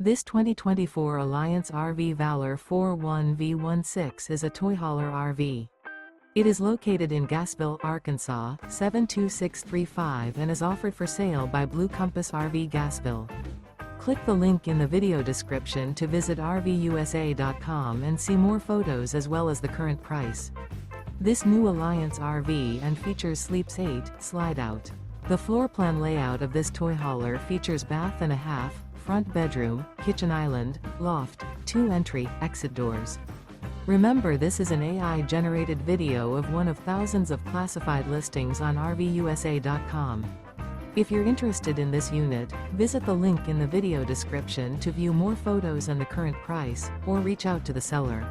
This 2024 Alliance RV Valor 41V16 is a toy hauler RV. It is located in Gassville, Arkansas, 72635 and is offered for sale by Blue Compass RV Gassville. Click the link in the video description to visit RVUSA.com and see more photos as well as the current price. This new Alliance RV and features Sleeps 8, Slideout. The floor plan layout of this toy hauler features bath and a half, front bedroom, kitchen island, loft, 2 entry, exit doors. Remember, this is an AI-generated video of one of thousands of classified listings on RVUSA.com. If you're interested in this unit, visit the link in the video description to view more photos and the current price, or reach out to the seller.